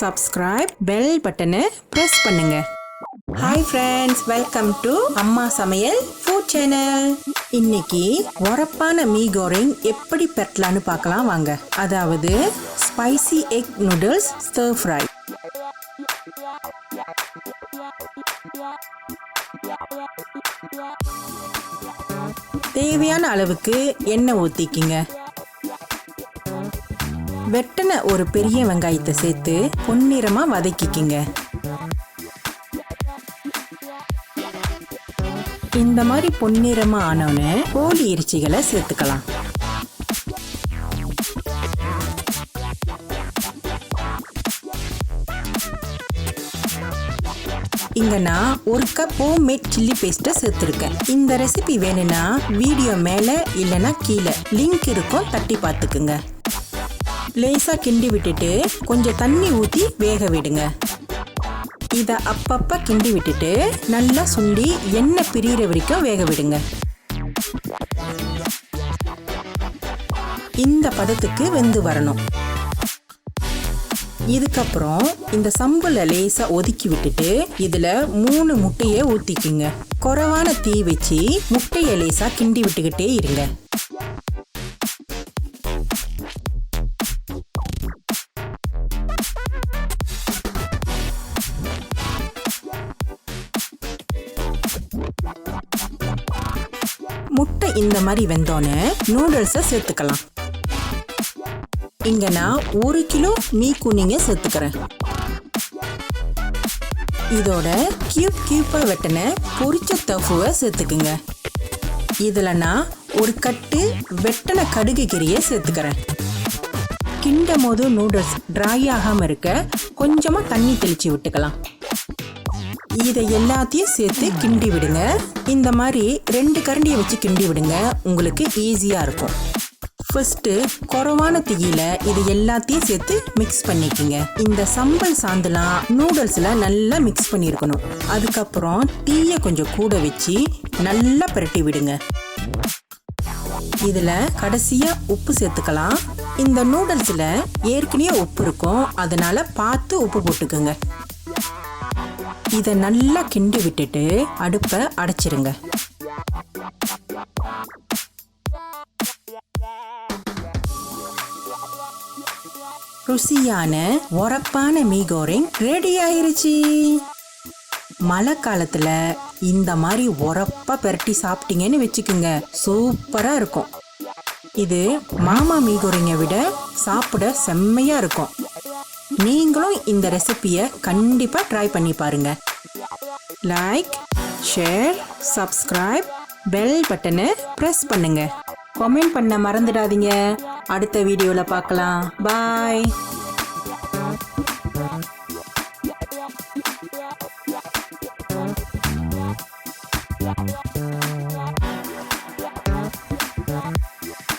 subscribe, bell button press பண்ணுங்க. Hi friends, welcome to Amma Samayal food channel. இன்னைக்கு உரப்பான me கோரிங் எப்படி பெட்டலான்னு பார்க்கலாம் வாங்க. அதாவது spicy egg noodles stir fry. தேவையான அளவுக்கு எண்ணெய் ஊத்திக்கிங்க. வெட்டின ஒரு பெரிய வெங்காயத்தை சேர்த்து பொன்னிறமா வதக்கிக்கிங்க. இந்த மாதிரி பொன்னிறமா ஆனோன்னு கோழி இறைச்சிகளை சேர்த்துக்கலாம். இங்க நான் 1 கப் ஹோம்மேட் சில்லி பேஸ்ட்டை சேர்த்துருக்கேன். இந்த ரெசிபி வேணும்னா வீடியோ மேலே இல்லைன்னா கீழே லிங்க் இருக்கும், தட்டி பார்த்துக்குங்க. லேசா கிண்டி விட்டுட்டு கொஞ்சம் தண்ணி ஊற்றி வேக விடுங்க. இதை அப்பப்போ கிண்டி விட்டுட்டு நல்லா சுண்டி எண்ணெய் பிரிகிற வரைக்கும் வேக விடுங்க. இந்த பதத்துக்கு வெந்து வரணும். இதுக்கப்புறம் இந்த சம்புல லேசா ஒதுக்கி விட்டுட்டு இதுல 3 முட்டையை ஊத்திக்குங்க. குறைவான தீ வச்சு முட்டையை லேசா கிண்டி விட்டுக்கிட்டே இருங்க. முட்டை இந்த மாதிரி வெந்தோன்னு நூடுல்ஸை சேர்த்துக்கலாம். இங்க நான் 1 கிலோ மீ குனிங்க சேர்த்துக்கிறேன். இதோட கியூப்பா வெட்டின பொரிச்ச தோஃபுவை சேர்த்துக்குங்க. இதுல நான் ஒரு கட்டு வெட்டின கடுகு கீரையை சேர்த்துக்கிறேன். கிண்டும் போது நூடுல்ஸ் ட்ரை ஆகாம இருக்க கொஞ்சமா தண்ணி தெளிச்சு விட்டுக்கலாம். இதை எல்லாத்தையும் சேர்த்து கிண்டி விடுங்க. இந்த மாதிரி 2 கரண்டியை வச்சு கிண்டி விடுங்க, உங்களுக்கு ஈஸியா இருக்கும். ஃபர்ஸ்ட் குறைவான தீயில இது எல்லாத்தையும் சேர்த்து மிக்ஸ் பண்ணிக்கங்க. இந்த சம்பல் சாந்துலாம் நூடுல்ஸ்ல நல்லா மிக்ஸ் பண்ணியிருக்கணும். அதுக்கப்புறம் தீயை கொஞ்சம் கூட வச்சு நல்லா பிரட்டி விடுங்க. இதுல கடைசியா உப்பு சேர்த்துக்கலாம். இந்த நூடுல்ஸ்ல ஏற்கனவே உப்பு இருக்கும், அதனால பார்த்து உப்பு போட்டுக்கோங்க. இதை நல்லா கிண்டி விட்டுட்டு அடுப்பை அடைச்சிருங்க. ருசியான உரப்பான மீ கோரிங் ரெடி ஆயிருச்சு. மழை காலத்துல இந்த மாதிரி உரப்பா பெரட்டி சாப்பிட்டீங்கன்னு வச்சுக்கோங்க, சூப்பரா இருக்கும். இது மாமா மீ கோரிங்கை விட சாப்பிட செம்மையா இருக்கும். நீங்களும் இந்த ரெசிபியை கண்டிப்பா ட்ரை பண்ணி பாருங்க. லைக், ஷேர், சப்ஸ்கிரைப், பெல் பட்டனை பிரஸ் பண்ணுங்க. கமெண்ட் பண்ண மறந்துடாதீங்க. அடுத்த வீடியோல பார்க்கலாம். பாய்.